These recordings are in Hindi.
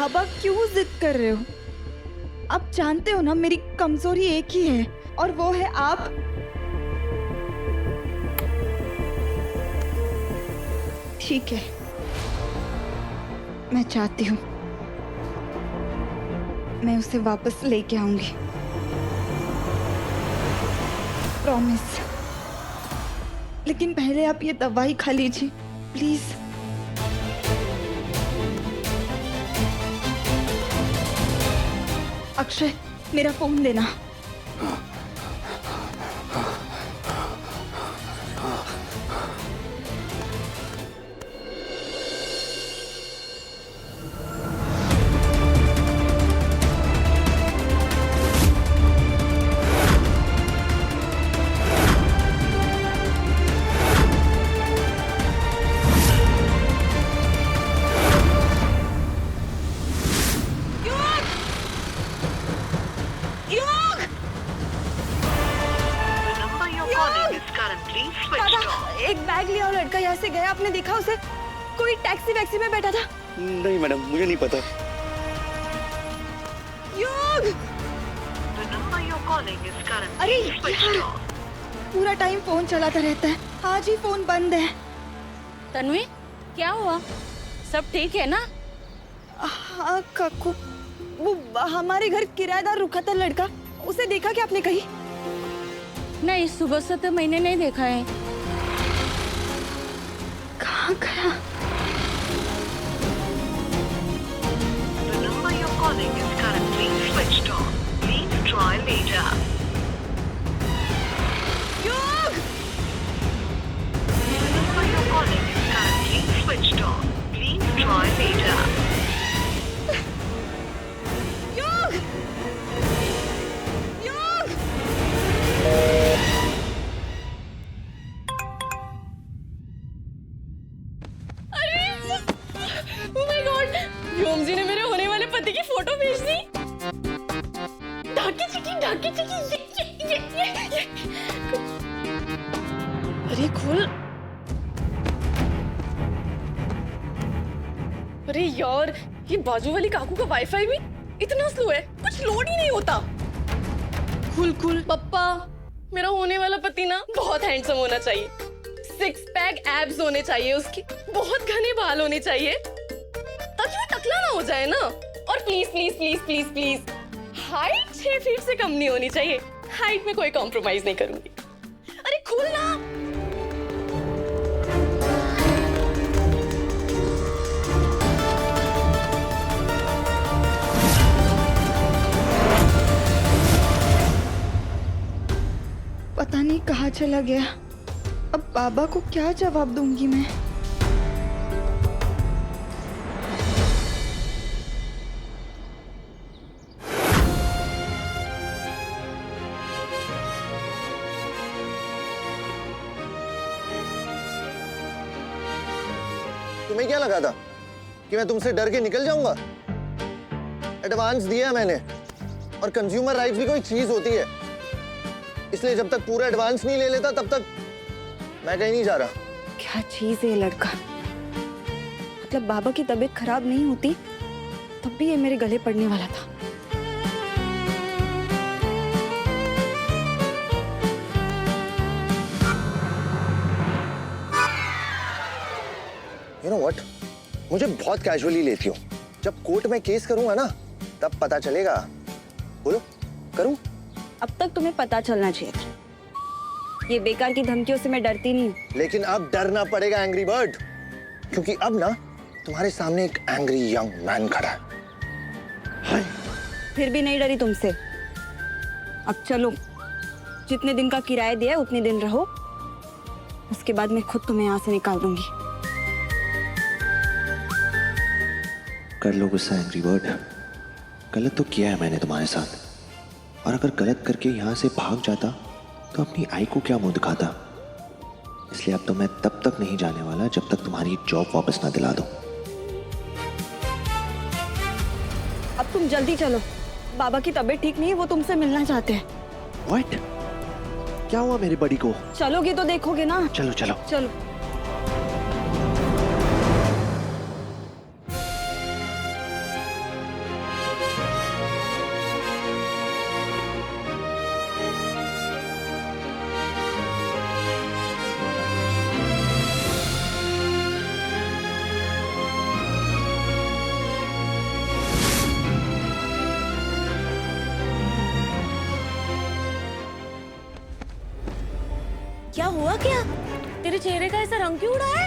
बाबा क्यों जिद कर रहे हो? आप जानते हो ना मेरी कमजोरी एक ही है और वो है आप। ठीक है, मैं चाहती हूँ मैं उसे वापस लेके आऊंगी, प्रॉमिस। लेकिन पहले आप ये दवाई खा लीजिए प्लीज। अक्षय, मेरा फोन देना। एक बैग लिया और लड़का यहाँ से गया, आपने देखा उसे? कोई टैक्सी वैक्सी में बैठा था? नहीं मैडम, मुझे नहीं पता। योग! अरे यार, पूरा टाइम फोन चलाता रहता है, आज ही फोन बंद है। तन्वी, क्या हुआ? सब ठीक है ना? हाँ काकू, वो हमारे घर किराएदार रुका था लड़का, उसे देखा क्या आपने कहीं? नहीं, सुबह से तो मैंने नहीं देखा है। कहाँ गया? The number you're calling is currently switched off. Please try later. योग! The number you're calling is currently switched off. Please try later. योग! योग! Oh my God! व्योम जी ने मेरे होने वाले पति की फोटो भेज दी। ढाकी चिकी, ये। अरे खोल। अरे यार, ये बाजू वाली काकू का वाईफाई भी इतना स्लो है, कुछ लोड ही नहीं होता। खुल पप्पा, मेरा होने वाला पति ना बहुत हैंडसम होना चाहिए, 6 पैक एब्स होने चाहिए उसकी, बहुत घने बाल होने चाहिए ताकि वो टकला ना हो जाए ना। और please please please please please height 6 feet से कम नहीं होनी चाहिए। हाइट में कोई कॉम्प्रोमाइज नहीं करूंगी। अरे खोल ना। पता नहीं कहाँ चला गया। अब बाबा को क्या जवाब दूंगी मैं? तुम्हें क्या लगा था कि मैं तुमसे डर के निकल जाऊंगा? एडवांस दिया मैंने, और कंज्यूमर राइट्स भी कोई चीज होती है, इसलिए जब तक पूरा एडवांस नहीं ले लेता तब तक मैं कहीं नहीं जा रहा। क्या चीज है ये लड़का? मतलब बाबा की तबीयत खराब नहीं होती तब भी ये मेरे गले पड़ने वाला था। You know what? मुझे बहुत कैजुअली लेती हो। जब कोर्ट में केस करूंगा ना तब पता चलेगा। बोलो, करूं? अब तक तुम्हें पता चलना चाहिए था। ये बेकार की धमकियों से मैं डरती नहीं हूँ। लेकिन अब डरना पड़ेगा एंग्री बर्ड, क्योंकि अब ना तुम्हारे सामने एक एंग्री यंग मैन खड़ा है। फिर भी नहीं डरी तुमसे। अब चलो, जितने दिन का किराया दिया है उतने दिन रहो, उसके बाद मैं खुद तुम्हें यहाँ से निकाल दूंगी। कर लो गुस्सा एंग्री बर्ड। गलत तो किया है मैंने तुम्हारे साथ, और अगर गलत करके यहाँ से भाग जाता तो अपनी आई को क्या मुंह दिखाता। इसलिए अब तो मैं तब तक नहीं जाने वाला जब तक तुम्हारी जॉब वापस ना दिला दो। अब तुम जल्दी चलो, बाबा की तबीयत ठीक नहीं है, वो तुमसे मिलना चाहते हैं। व्हाट? क्या हुआ मेरी बड़ी को? चलोगे तो देखोगे ना। चलो चलो चलो। क्या हुआ क्या? तेरे चेहरे का ऐसा रंग क्यों उड़ा है?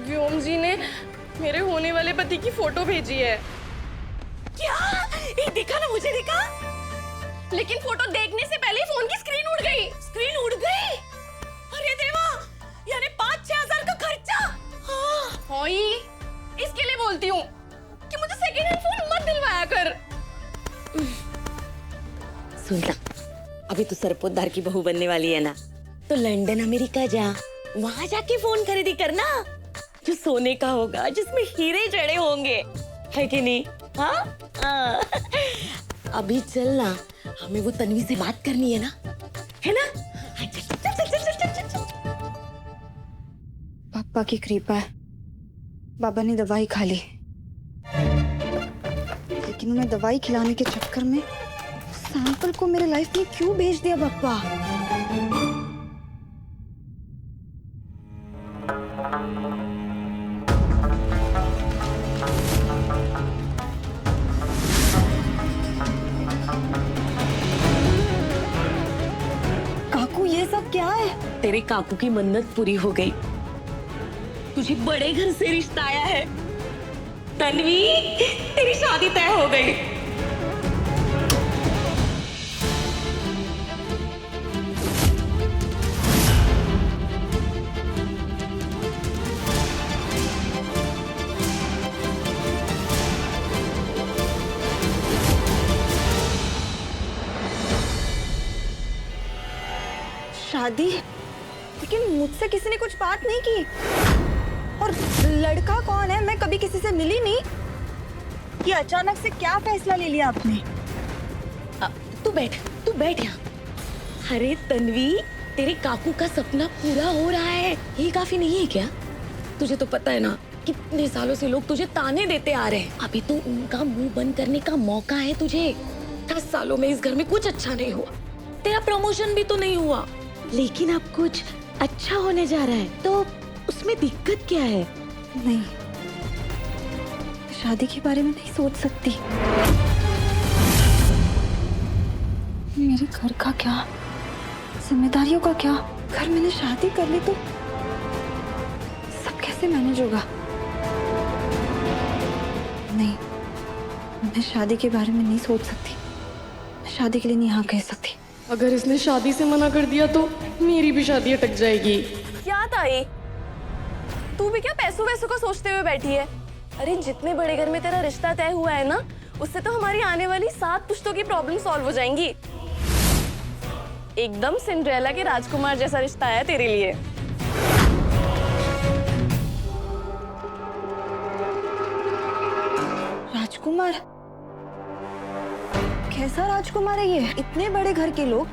व्योम जी ने मेरे होने वाले पति की फोटो भेजी है। क्या? ये दिखा ना, मुझे दिखा। लेकिन फोटो देखने से पहले फोन की स्क्रीन उड़ गई। स्क्रीन उड़ गई? अरे देवा, यानी 5-6 हजार का खर्चा। हाँ, इसके लिए बोलती हूँ कि मुझे सेकेंड हैंड फोन मत दिलवाया कर। सुन ना, अभी तू सरपोतदार की बहू बनने वाली है ना, तो लंदन अमेरिका जा, वहां जाके फोन खरीदी करना जो सोने का होगा, जिसमें हीरे जड़े होंगे, है कि नहीं? हाँ, अभी चल ना, हमें वो तन्वी से बात करनी है ना, है ना? चल चल चल चल चल चल चल। पापा की कृपा है, बाबा ने दवाई खा ली, लेकिन उन्हें दवाई खिलाने के चक्कर में सैंपल को मेरे लाइफ में क्यों भेज दिया पापा? काकू, ये सब क्या है? तेरे काकू की मन्नत पूरी हो गई, तुझे बड़े घर से रिश्ता आया है। तन्वी, तेरी शादी तय हो गई। शादी? लेकिन मुझसे किसी ने कुछ बात नहीं की। और लड़का कौन है? मैं कभी किसी से मिली नहीं। ये अचानक से क्या फैसला ले लिया आपने? तू बैठ यहाँ। अरे तन्वी, तेरे काकू का सपना पूरा हो रहा है, ये काफी नहीं है क्या? तुझे तो पता है ना, कितने सालों से लोग तुझे ताने देते आ रहे हैं। अभी तो उनका मुंह बंद करने का मौका है तुझे। 10 सालों में इस घर में कुछ अच्छा नहीं हुआ, तेरा प्रमोशन भी तो नहीं हुआ, लेकिन अब कुछ अच्छा होने जा रहा है, तो उसमें दिक्कत क्या है? नहीं, शादी के बारे में नहीं सोच सकती। मेरे घर का क्या, जिम्मेदारियों का क्या? घर मैंने शादी कर ली तो सब कैसे मैनेज होगा? नहीं, मैं शादी के बारे में नहीं सोच सकती। मैं शादी के लिए नहीं हाँ कह सकती। अगर इसने शादी से मना कर दिया तो मेरी भी शादी अटक जाएगी। क्या ताई, तू भी क्या पैसों वैसों का सोचते हुए बैठी है? अरे जितने बड़े घर में तेरा रिश्ता तय हुआ है ना, उससे तो हमारी आने वाली 7 पुश्तों की प्रॉब्लम सॉल्व हो जाएंगी। एकदम सिंड्रेला के राजकुमार जैसा रिश्ता है तेरे लिए। राजकुमार? कैसा राजकुमार है ये? इतने बड़े घर के लोग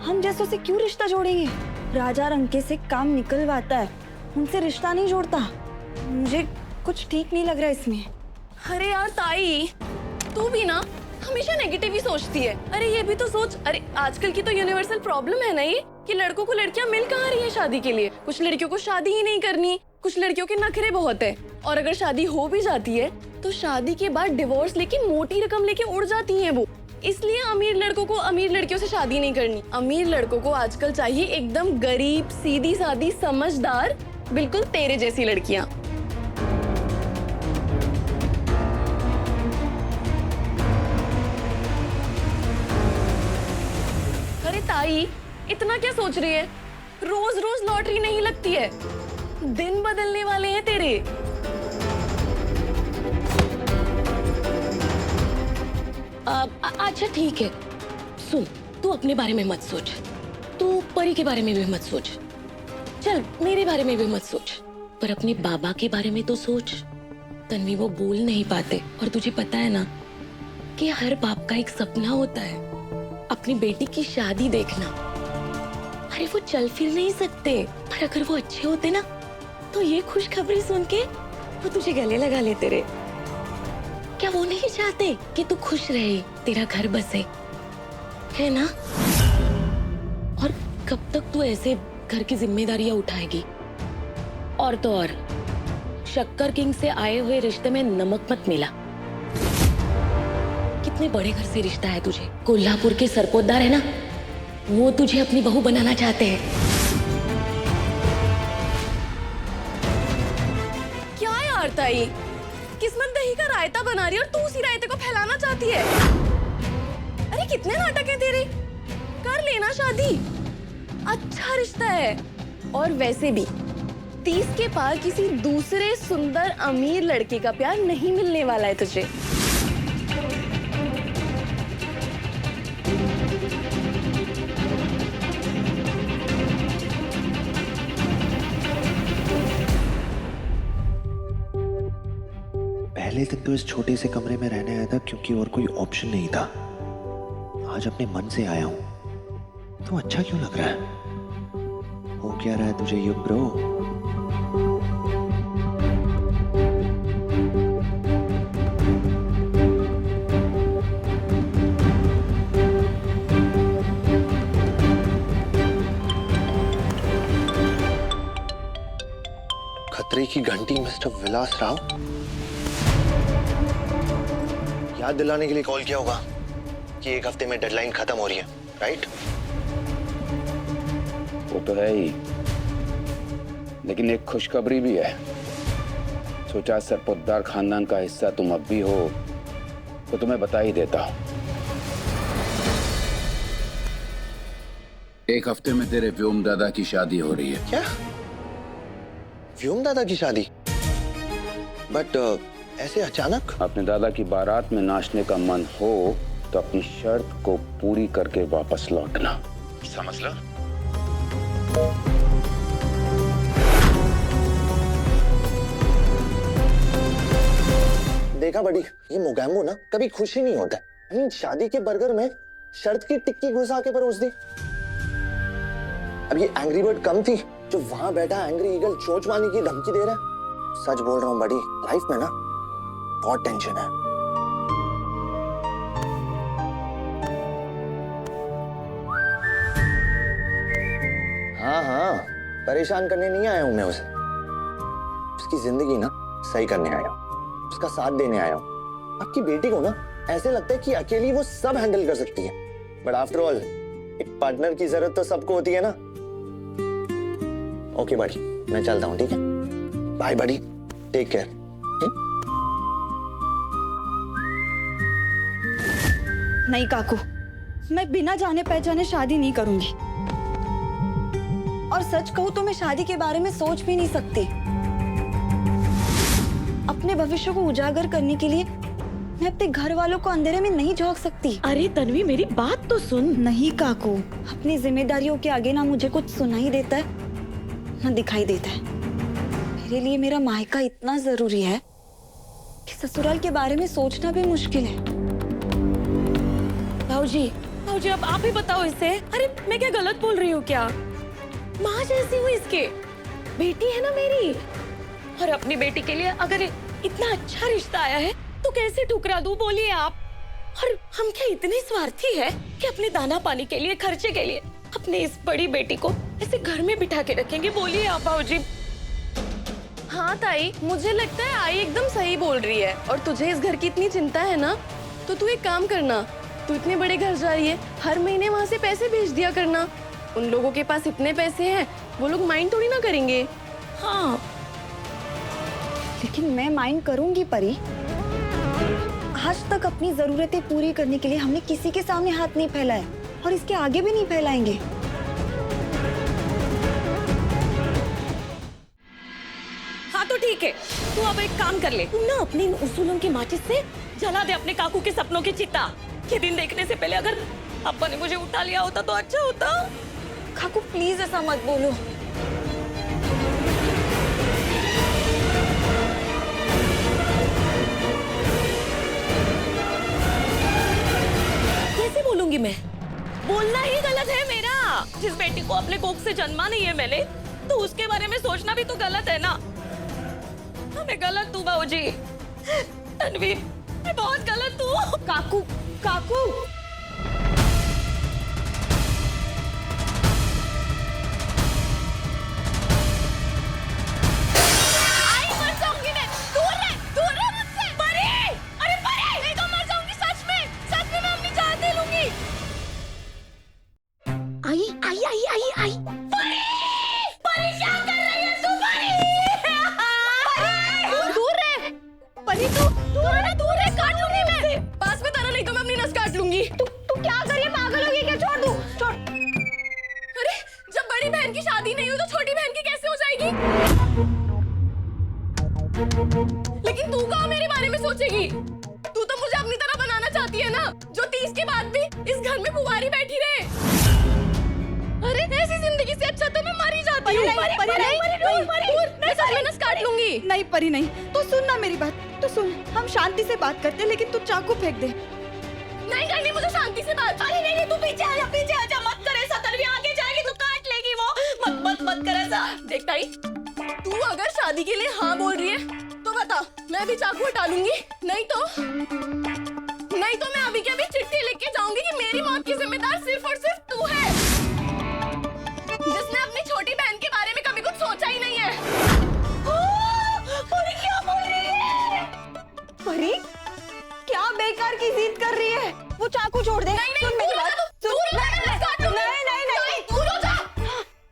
हम जैसों से क्यों रिश्ता जोड़ेंगे? राजा रंके से काम निकलवाता है, उनसे रिश्ता नहीं जोड़ता। मुझे कुछ ठीक नहीं लग रहा इसमें। अरे यार ताई, तू भी ना हमेशा नेगेटिव ही सोचती है। अरे ये भी तो सोच, अरे आजकल की तो यूनिवर्सल प्रॉब्लम है ना ये, कि लड़कों को लड़कियां मिल कहाँ रही है शादी के लिए। कुछ लड़कियों को शादी ही नहीं करनी, कुछ लड़कियों के नखरे बहुत है, और अगर शादी हो भी जाती है तो शादी के बाद डिवोर्स लेके मोटी रकम लेके उड़ जाती है वो। इसलिए अमीर लड़कों को अमीर लड़कियों से शादी नहीं करनी। अमीर लड़कों को आजकल चाहिए एकदम गरीब, सीधी सादी, समझदार, बिल्कुल तेरे जैसी लड़कियां। अरे ताई, इतना क्या सोच रही है? रोज रोज लॉटरी नहीं लगती है, दिन बदलने वाले हैं तेरे। अच्छा ठीक है, सुन, तू अपने बारे में मत सोच, तू परी के बारे में भी मत सोच, चल मेरे बारे में भी मत सोच, पर अपने बाबा के बारे में तो सोच। तन्वी, वो बोल नहीं पाते, और तुझे पता है ना कि हर बाप का एक सपना होता है, अपनी बेटी की शादी देखना। अरे वो चल फिर नहीं सकते, पर अगर वो अच्छे होते ना, तो ये खुशखबरी सुन के वो तुझे गले लगा लेते रे। क्या वो नहीं चाहते कि तू खुश रहे, तेरा घर बसे, है ना? और कब तक तू ऐसे घर की जिम्मेदारियां उठाएगी? और तो और, शक्कर किंग से आए हुए रिश्ते में नमक मत मिला। कितने बड़े घर से रिश्ता है तुझे, कोल्हापुर के सरपोतदार है ना, वो तुझे अपनी बहू बनाना चाहते हैं। क्या यार ताई, किस्मत दही का रायता बना रही है और तू उसी रायते को फैलाना चाहती है। अरे कितने नाटक है तेरे, कर लेना शादी, अच्छा रिश्ता है। और वैसे भी 30 के पार किसी दूसरे सुंदर अमीर लड़के का प्यार नहीं मिलने वाला है तुझे। पहले दिन तो इस छोटे से कमरे में रहने आया था क्योंकि और कोई ऑप्शन नहीं था। आज अपने मन से आया हूं तो अच्छा क्यों लग रहा है? हो क्या रहा है तुझे युग ब्रो? खतरे की घंटी मिस्टर विलास राव, याद दिलाने के लिए कॉल किया होगा कि 1 हफ्ते में डेडलाइन खत्म हो रही है, राइट? वो तो है ही, लेकिन एक खुशखबरी भी है। सोचा सरपोतदार खानदान का हिस्सा तुम अब भी हो तो तुम्हें बता ही देता। 1 हफ्ते में तेरे व्योम दादा की शादी हो रही है। क्या? व्योम दादा की शादी? बट ऐसे अचानक? अपने दादा की बारात में नाचने का मन हो तो अपनी शर्त को पूरी करके वापस लौटना, समझ लो। देखा बड़ी, ये मोगैम्बो ना कभी खुश ही नहीं होता। I mean, शादी के बर्गर में शर्त की टिक्की घुसा के परोस दी। अब ये एंग्री बर्ड कम थी जो वहां बैठा एंग्री ईगल चोंच मारने की धमकी दे रहा है। सच बोल रहा हूँ बड़ी, लाइफ में ना बहुत टेंशन है। हाँ हाँ, परेशान करने नहीं आया हूं मैं उसे। उसकी जिंदगी ना सही करने आया हूं, उसका साथ देने आया हूं। आपकी बेटी को ना ऐसे लगता है कि अकेली वो सब हैंडल कर सकती है, बट आफ्टर ऑल एक पार्टनर की जरूरत तो सबको होती है ना। ओके बड़ी, मैं चलता हूँ, ठीक है? बाय बड़ी, टेक केयर। नहीं काकू, मैं बिना जाने पहचाने शादी नहीं करूंगी। और सच कहूं तो मैं शादी के बारे में सोच भी नहीं सकती। अपने भविष्य को उजागर करने के लिए मैं अपने घर वालों को अंधेरे में नहीं झोंक सकती। अरे तन्वी, मेरी बात तो सुन। नहीं काकू, अपनी जिम्मेदारियों के आगे ना मुझे कुछ सुनाई देता है ना दिखाई देता है। मेरे लिए मेरा मायका इतना जरूरी है कि ससुराल के बारे में सोचना भी मुश्किल है। भाऊजी, भाऊजी अब आप ही बताओ इसे। अरे मैं क्या गलत बोल रही हूँ क्या? माँ जैसी हूँ इसके, बेटी है ना मेरी। और अपनी बेटी के लिए अगर इतना अच्छा रिश्ता आया है तो कैसे ठुकरा दूं, बोलिए आप। और हम क्या इतने स्वार्थी है कि अपने दाना पानी के लिए, खर्चे के लिए अपने इस बड़ी बेटी को ऐसे घर में बिठा के रखेंगे, बोलिए आप भाऊजी। हाँ ताई, मुझे लगता है आई एकदम सही बोल रही है। और तुझे इस घर की इतनी चिंता है ना, तो तू एक काम करना, तू इतने बड़े घर जा रही है, हर महीने वहाँ से पैसे भेज दिया करना। उन लोगों के पास इतने पैसे हैं, वो लोग माइंड थोड़ी ना करेंगे। हाँ, लेकिन मैं माइंड करूंगी परी। आज तक अपनी जरूरतें पूरी करने के लिए हमने किसी के सामने हाथ नहीं फैलाया और इसके आगे भी नहीं फैलाएंगे। हाँ तो ठीक है, तू अब एक काम कर ले, तू ना अपने इन उसूलों की माचिस से जला दे अपने काकू के सपनों की चिता। ये दिन देखने से पहले अगर अब्बा ने मुझे उठा लिया होता तो अच्छा होता। काकू प्लीज ऐसा मत बोलो। कैसे बोलूंगी मैं? बोलना ही गलत है मेरा। जिस बेटी को अपने कोख से जन्मा नहीं है मैंने, तो उसके बारे में सोचना भी तो गलत है ना। मैं गलत हूँ बाबूजी। तन्वी, मैं बहुत गलत हूँ। काकू, काकू। आई। परी! परी क्या कर रही है तू परी? दूर रहे। परी तू दूर है, दूर है, काट लूंगी मैं। पास में तारा, नहीं तो मैं अपनी नस काट लूंगी। तू क्या कर रही है? पागल हो गई क्या? छोड़ दूं? छोड़। अरे जब बड़ी बहन की शादी नहीं हुई तो छोटी बहन की कैसे हो जाएगी? लेकिन तू कहाँ मेरे बारे में सोचेगी? तू तो मुझे अपनी तरह बनाना चाहती है ना, जो 30 के बाद भी इस घर में कुंवारी बैठी रहे। अरे ऐसी जिंदगी से अच्छा तो मैं मर ही जाती हूँ। मैं सच में नस काट लूंगी। नहीं परी नहीं, तो सुन ना मेरी बात, तो सुन। हम शांति से बात करते हैं, लेकिन तू चाकू फेंक दे। नहीं करनी मुझे शांति से बात। अरे नहीं, तू पीछे आ जा, मत कर ऐसा। तन्वी आगे जाएगी तो काट लेगी वो। मत कर ऐसा। देख ताई, तू अगर शादी के लिए हाँ बोल रही है तो बता, मैं भी चाकू हटा लूंगी। नहीं तो मैं अभी के अभी चिट्ठी लिख के जाऊंगी कि मेरी मौत की जिम्मेदार सिर्फ और सिर्फ तू है, जिसने अपनी छोटी बहन के बारे में कभी कुछ सोचा ही नहीं है। परी क्या बोल रही है? परी क्या बेकार की जिद कर रही है? वो चाकू छोड़ दे। नहीं, सुन मेरी बात। सुन। नहीं, दूर हो जा।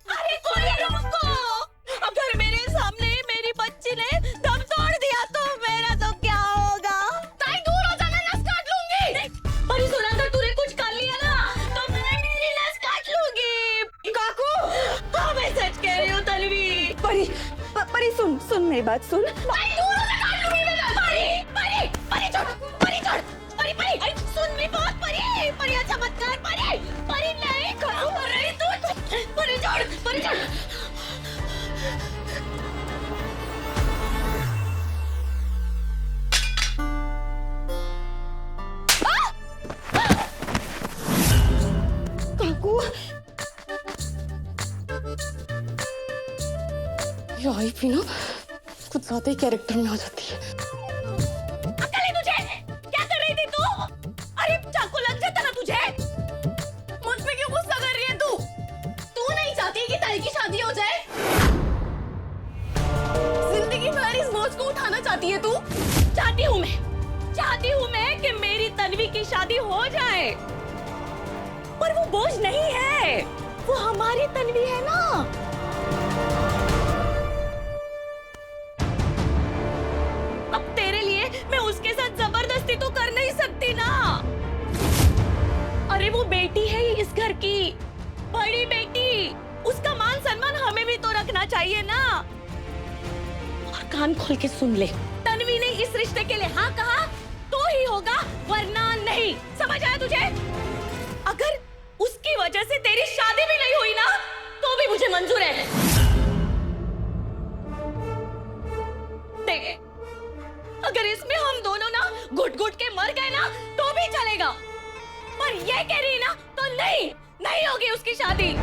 अरे कोई रुको। अगर मेरे सामने मेरी बच्ची ने दम तोड़ दिया तो मेरा तो क्या होगा? ताई दूर हो जा, मैं नस काट लूंगी। परी सुना, अगर तूने कुछ कर लिया ना तो मैं मेरी नस काट लूंगी। काकू, हाँ मैं सच कह रही हूँ तन्वी। परी सुन मेरी बात सुन। भाई दूर हो जा, काट लूंगी मैं। परी छोड़। परी सुन मेरी बात। परी अच्छा मत कर। परी नहीं क्या कर रही तू? परी छोड़। काकू ये आई भी ना कुछ ज्यादा ही कैरेक्टर में आ जाती है। अकल है तुझे? क्या कर रही थी तू? अरे चाकू लग जाता ना तुझे। मुझ पे क्यों गुस्सा कर रही है तू? तू नहीं चाहती कि ताई की शादी हो जाए? जिंदगी भर इस बोझ को उठाना चाहती है तू? चाहती हूँ मैं कि मेरी तन्वी की शादी हो जाए, पर वो बोझ नहीं है, वो हमारी तन्वी है ना। अब तेरे लिए मैं उसके साथ जबरदस्ती तो कर नहीं सकती ना। अरे वो बेटी है इस घर की, बड़ी बेटी, उसका मान सम्मान हमें भी तो रखना चाहिए ना। और कान खोल के सुन ले, तन्वी ने इस रिश्ते के लिए हाँ कहा तो ही होगा, वरना नहीं। समझ आया तुझे? अगर उसकी वजह से तेरी शादी भी नहीं हुई ना तो भी मुझे मंजूर है। देख, अगर इसमें हम दोनों ना घुट घुट के मर गए ना तो भी चलेगा, पर ये कह रही ना तो नहीं होगी उसकी शादी।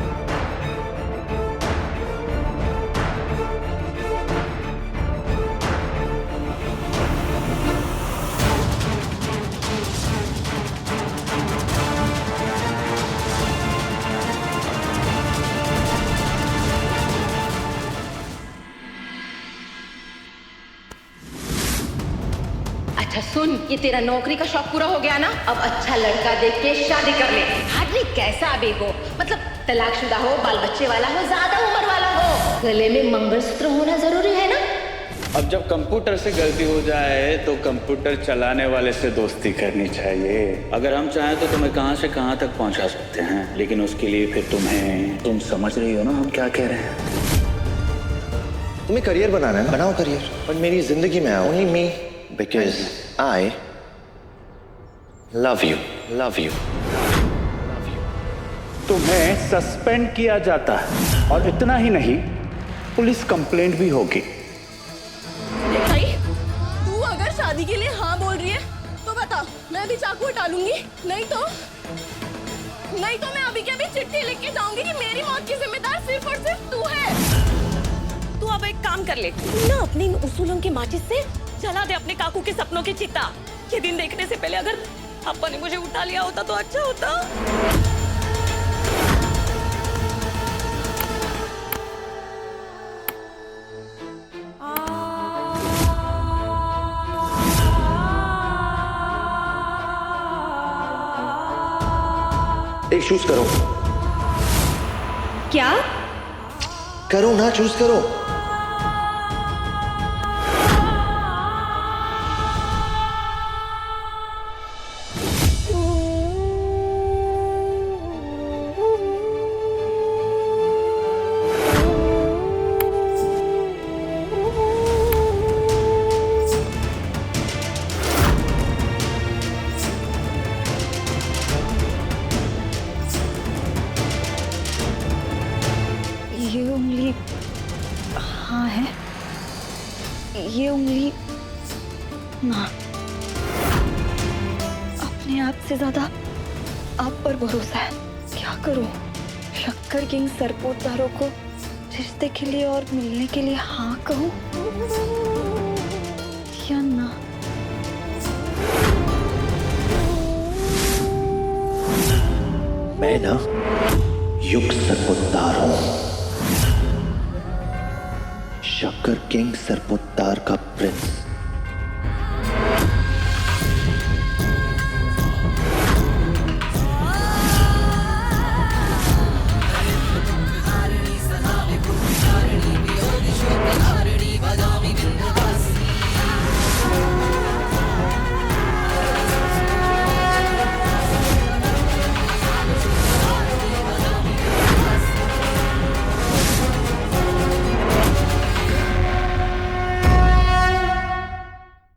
अच्छा सुन, ये तेरा नौकरी का शौक पूरा हो गया ना, अब अच्छा लड़का देख के शादी कर ले। हार्डली कैसा भी हो, मतलब तलाकशुदा हो, बाल बच्चे वाला हो, ज्यादा उम्र वाला हो, गले में मंगलसूत्र होना जरूरी है ना। अब जब कंप्यूटर से गलती हो जाए तो कंप्यूटर चलाने वाले से दोस्ती करनी चाहिए। अगर हम चाहें तो तुम्हें कहां से कहां तक पहुंचा सकते हैं, लेकिन उसके लिए फिर तुम समझ रही हो ना हम क्या कह रहे हैं। तुम्हें करियर बनाना है, बनाओ करियर, पर मेरी जिंदगी में आओ। Only me, because I love you. तुम्हें सस्पेंड किया जाता है, और इतना ही नहीं, पुलिस कंप्लेंट भी होगी। भाई, तू अगर शादी के लिए हाँ बोल रही है तो बता, मैं भी चाकू हटा लूंगी। नहीं तो मैं अभी के अभी चिट्ठी लिख के जाऊंगी कि मेरी मौत की जिम्मेदार सिर्फ और सिर्फ तू है। तू अब एक काम कर ले, तू ना अपने इन उसूलों की माचिस से जला दे अपने काकू के सपनों की चिता। ये दिन देखने से पहले अगर पापा ने मुझे उठा लिया होता तो अच्छा होता। एक चूज करो, क्या? करो ना, चूज करो। ये उंगली हाँ है, ये उंगली ना। अपने आप से ज्यादा आप पर भरोसा है। क्या करूं? शक्कर किंग सरपोतदारों को रिश्ते के लिए और मिलने के लिए हाँ कहूं या ना? मैं ना युग सरपोतदार हूं, शक्कर किंग सरपोतदार का प्रिंस।